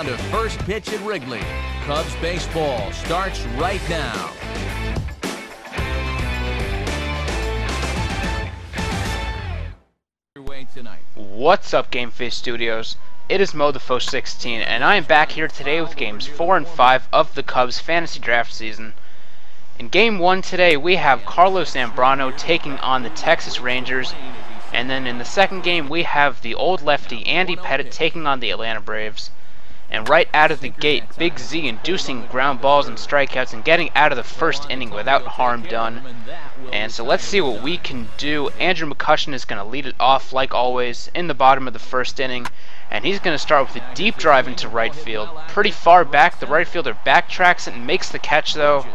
down to first pitch at Wrigley. Cubs baseball starts right now. What's up, GameFaceStudios? It is MoTheFo16, and I am back here today with games 4 and 5 of the Cubs fantasy draft season. In game 1 today, we have Carlos Zambrano taking on the Texas Rangers, and then in the second game, we have the old lefty Andy Pettitte taking on the Atlanta Braves. And right out of the gate, Big Z inducing ground balls and strikeouts and getting out of the first inning without harm done. And so let's see what we can do. Andrew McCutchen is going to lead it off like always in the bottom of the first inning. And he's going to start with a deep drive into right field. Pretty far back, the right fielder backtracks it and makes the catch though.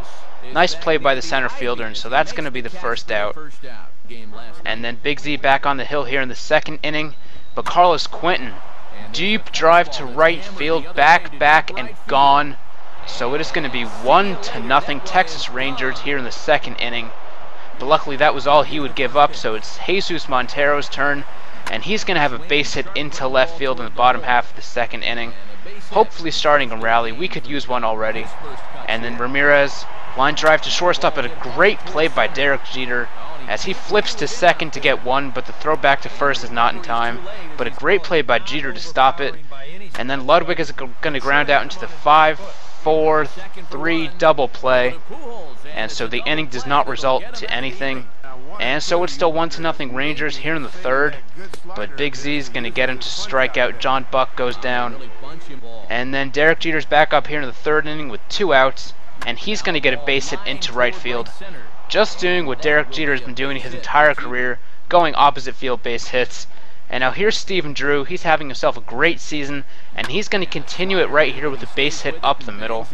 Nice play by the center fielder, and so that's going to be the first out. And then Big Z back on the hill here in the second inning. But Carlos Quentin, deep drive to right field, back, and gone. So it is going to be 1-0 Texas Rangers here in the second inning. But luckily that was all he would give up, so it's Jesus Montero's turn, and he's going to have a base hit into left field in the bottom half of the second inning. Hopefully starting a rally. We could use one already. And then Ramirez, line drive to shortstop, but a great play by Derek Jeter as he flips to second to get one, but the throw back to first is not in time. But a great play by Jeter to stop it. And then Ludwig is going to ground out into the 5-4-3 double play. And so the inning does not result to anything. And so it's still 1-0 Rangers here in the third. But Big Z is going to get him to strike out. John Buck goes down. And then Derek Jeter's back up here in the third inning with 2 outs. And he's going to get a base hit into right field. Just doing what Derek Jeter has been doing his entire career, going opposite field base hits. And now here's Stephen Drew. He's having himself a great season, and he's going to continue it right here with a base hit up the middle.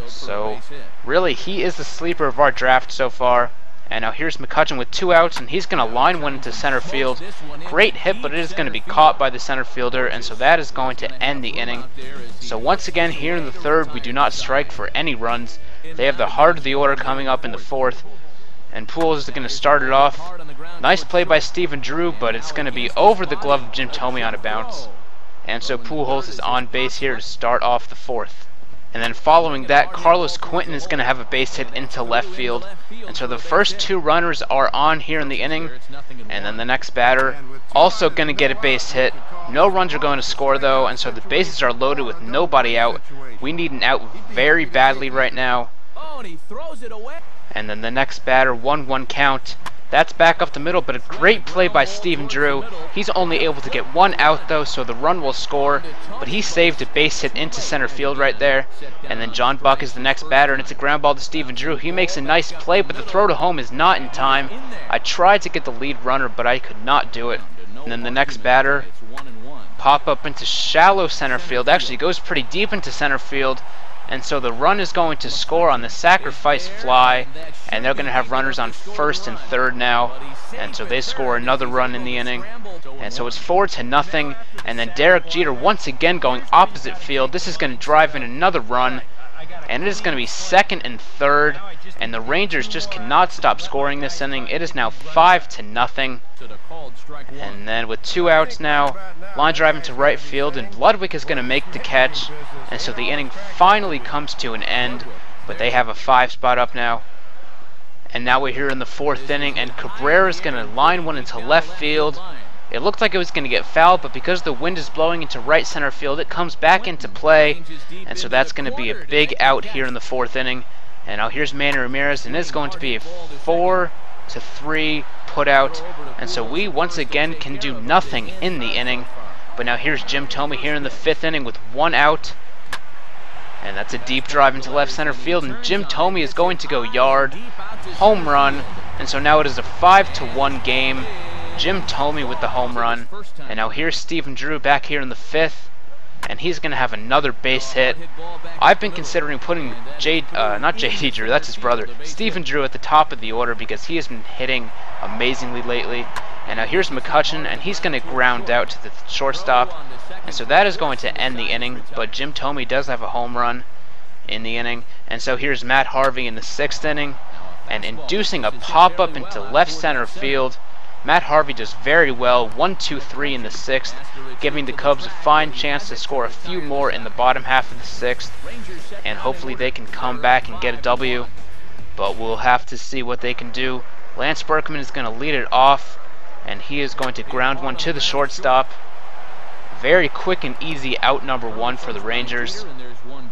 So really, he is the sleeper of our draft so far. And now here's McCutchen with 2 outs, and he's going to line one into center field. Great hit, but it is going to be caught by the center fielder, and so that is going to end the inning. So once again, here in the third, we do not strike for any runs. They have the heart of the order coming up in the fourth, and Pujols is going to start it off. Nice play by Stephen Drew, but it's going to be over the glove of Jim Thome on a bounce. And so Pujols is on base here to start off the fourth. And then following that, Carlos Quentin is going to have a base hit into left field. And so the first 2 runners are on here in the inning. And then the next batter also going to get a base hit. No runs are going to score though, and so the bases are loaded with nobody out. We need an out very badly right now. And then the next batter, 1-1 count. That's back up the middle, but a great play by Stephen Drew. He's only able to get 1 out though, so the run will score. But he saved a base hit into center field right there. And then John Buck is the next batter, and it's a ground ball to Stephen Drew. He makes a nice play, but the throw to home is not in time. I tried to get the lead runner, but I could not do it. And then the next batter, pop up into shallow center field. Actually, goes pretty deep into center field. And so the run is going to score on the sacrifice fly, and they're going to have runners on first and third now, and so they score another run in the inning, and so it's 4-0. And then Derek Jeter once again going opposite field. This is going to drive in another run, and it is going to be second and third, and the Rangers just cannot stop scoring this inning. It is now 5-0. And then with 2 outs now, line drive into right field, and Ludwig is going to make the catch. And so the inning finally comes to an end, but they have a 5 spot up now. And now we're here in the 4th inning, and Cabrera is going to line one into left field. It looked like it was going to get fouled, but because the wind is blowing into right center field, it comes back into play. And so that's going to be a big out here in the 4th inning. And now here's Manny Ramirez, and it's going to be a 4-3 put out. And so we once again can do nothing in the inning. But now here's Jim Thome here in the 5th inning with 1 out. And that's a deep drive into left center field, and Jim Thome is going to go yard, home run, and so now it is a 5-1 game. Jim Thome with the home run, and now here's Stephen Drew back here in the 5th, and he's going to have another base hit. I've been considering putting not JD Drew, that's his brother, Stephen Drew at the top of the order because he has been hitting amazingly lately. And now here's McCutchen, and he's going to ground out to the shortstop. And so that is going to end the inning, but Jim Thome does have a home run in the inning. And so here's Matt Harvey in the 6th inning, and inducing a pop-up into left center field. Matt Harvey does very well, 1-2-3 in the 6th, giving the Cubs a fine chance to score a few more in the bottom half of the 6th, and hopefully they can come back and get a W, but we'll have to see what they can do. Lance Berkman is going to lead it off, and he is going to ground one to the shortstop. Very quick and easy out number 1 for the Rangers,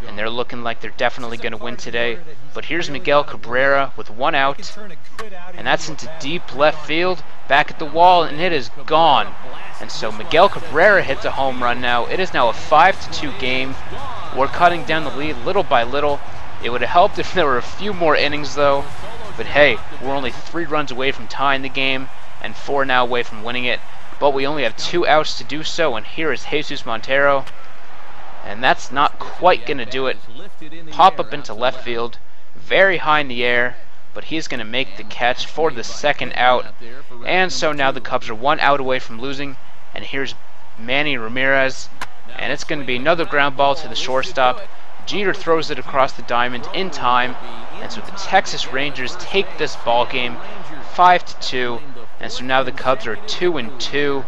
and they're looking like they're definitely going to win today. But here's Miguel Cabrera with 1 out, and that's into deep left field, back at the wall, and it is gone. And so Miguel Cabrera hits a home run now. It is now a 5-2 game. We're cutting down the lead little by little. It would have helped if there were a few more innings though, but hey, we're only 3 runs away from tying the game and 4 now away from winning it. But we only have 2 outs to do so, and here is Jesus Montero, and that's not quite going to do it. Pop up into left field, very high in the air, but he's going to make the catch for the 2nd out. And so now the Cubs are 1 out away from losing, and here's Manny Ramirez, and it's going to be another ground ball to the shortstop. Jeter throws it across the diamond in time, and so the Texas Rangers take this ball game 5-2. And so now the Cubs are 2-2,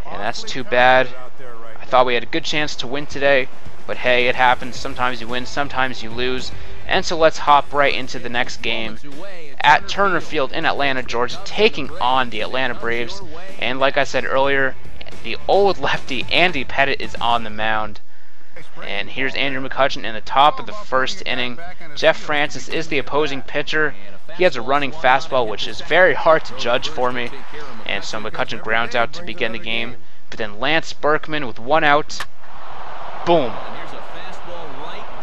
and that's too bad. I thought we had a good chance to win today, but hey, it happens. Sometimes you win, sometimes you lose. And so let's hop right into the next game at Turner Field in Atlanta, Georgia, taking on the Atlanta Braves. And like I said earlier, the old lefty Andy Pettitte is on the mound. And here's Andrew McCutchen in the top of the 1st inning. Jeff Francis is the opposing pitcher. He has a running fastball, which is very hard to judge for me. And so McCutchen grounds out to begin the game. But then Lance Berkman with 1 out. Boom.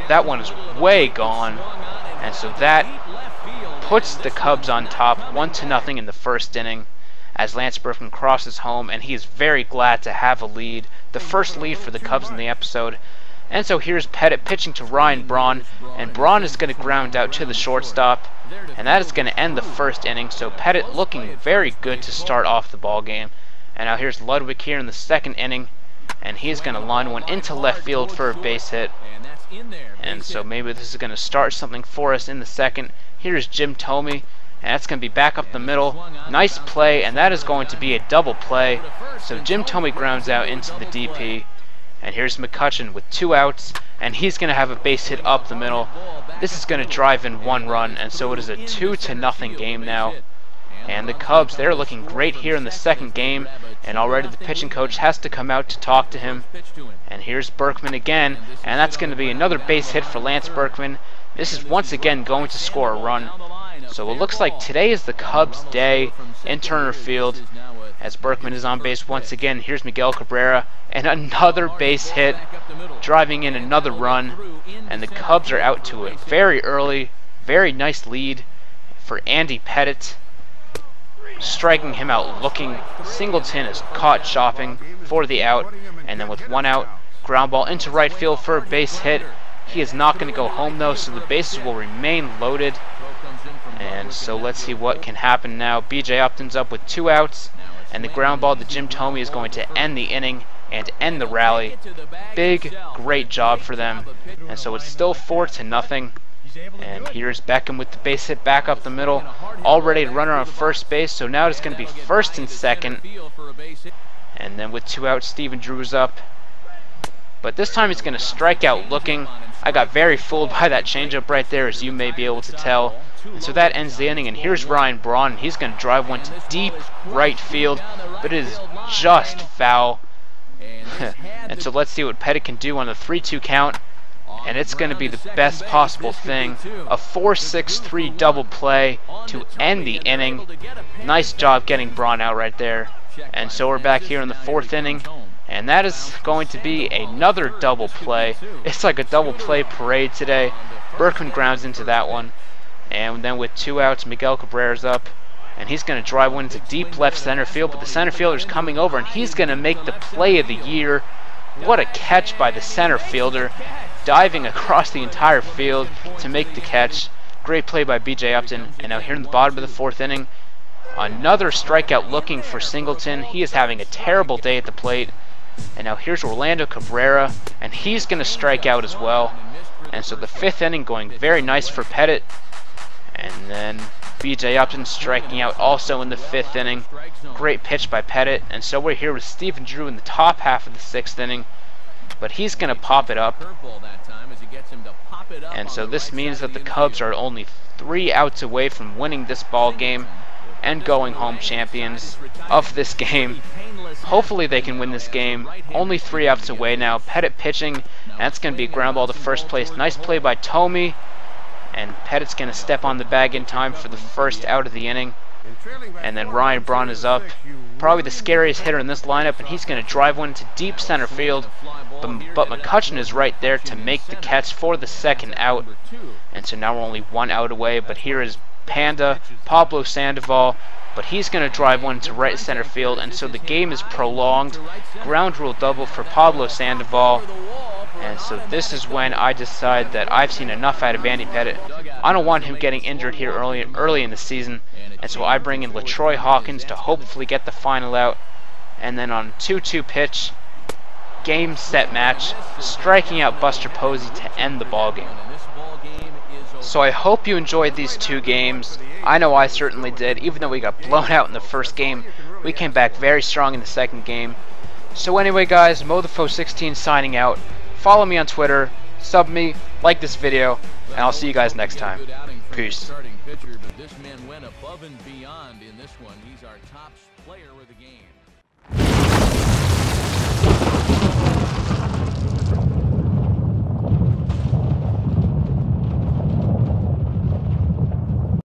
That one is way gone. And so that puts the Cubs on top 1-0 in the 1st inning as Lance Berkman crosses home, and he is very glad to have a lead. The first lead for the Cubs in the episode. And so here's Pettitte pitching to Ryan Braun, and Braun is going to ground out to the shortstop, and that is going to end the 1st inning. So Pettitte looking very good to start off the ball game. And now here's Ludwig here in the 2nd inning, and he's going to line one into left field for a base hit. And so maybe this is going to start something for us in the 2nd. Here's Jim Thome, and that's going to be back up the middle. Nice play, and that is going to be a double play. So Jim Thome grounds out into the DP. And here's McCutchen with 2 outs, and he's going to have a base hit up the middle. This is going to drive in 1 run, and so it is a 2-0 game now. And the Cubs, they're looking great here in the 2nd game, and already the pitching coach has to come out to talk to him. And here's Berkman again, and that's going to be another base hit for Lance Berkman. This is once again going to score a run. So it looks like today is the Cubs' day in Turner Field, as Berkman is on base once again. Here's Miguel Cabrera, and another base hit, driving in another run, and the Cubs are out to a very early, very nice lead for Andy Pettitte, striking him out looking. Singleton is caught shopping for the out, and then with 1 out, ground ball into right field for a base hit. He is not going to go home though, so the bases will remain loaded. And so let's see what can happen now. BJ Upton's up with 2 outs, and the ground ball to Jim Thome is going to end the inning and end the rally. Big, great job for them. And so it's still 4-0. And here's Beckham with the base hit back up the middle. Already a runner on first base, so now it's going to be 1st and 2nd. And then with 2 outs, Stephen Drew's up. But this time he's going to strike out looking. I got very fooled by that changeup right there, as you may be able to tell. And so that ends the inning, and here's Ryan Braun. He's going to drive one to deep right field, but it is just foul. And so let's see what Pettitte can do on the 3-2 count, and it's going to be the best possible thing. A 4-6-3 double play to end the inning. Nice job getting Braun out right there. And so we're back here in the 4th inning, and that is going to be another double play. It's like a double play parade today. Berkman grounds into that one. And then with 2 outs, Miguel Cabrera's up, and he's going to drive one into deep left center field, but the center fielder's coming over, and he's going to make the play of the year. What a catch by the center fielder, diving across the entire field to make the catch. Great play by BJ Upton. And now here in the bottom of the 4th inning, another strikeout looking for Singleton. He is having a terrible day at the plate. And now here's Orlando Cabrera, and he's going to strike out as well. And so the 5th inning going very nice for Pettitte. And then B.J. Upton striking out also in the 5th inning. Great pitch by Pettit. And so we're here with Stephen Drew in the top half of the 6th inning. But he's going to pop it up. And so this means that the Cubs are only 3 outs away from winning this ball game and going home champions of this game. Hopefully they can win this game. Only 3 outs away now. Pettit pitching. And that's going to be a ground ball to first place. Nice play by Tomey. And Pettit's going to step on the bag in time for the first out of the inning. And then Ryan Braun is up. Probably the scariest hitter in this lineup, and he's going to drive one into deep center field. But McCutchen is right there to make the catch for the second out. And so now we're only 1 out away, but here is Panda, Pablo Sandoval, but he's going to drive one to right center field, and so the game is prolonged. Ground rule double for Pablo Sandoval. And so this is when I decide that I've seen enough out of Andy Pettit. I don't want him getting injured here early in the season. And so I bring in LaTroy Hawkins to hopefully get the final out. And then on 2-2 pitch, game, set, match, striking out Buster Posey to end the ball game. So I hope you enjoyed these 2 games. I know I certainly did. Even though we got blown out in the first game, we came back very strong in the second game. So anyway guys, MoTheFo16 signing out. Follow me on Twitter, sub me, like this video, and I'll see you guys next time. Peace. This man went above and beyond in this one. He's our top player of the game.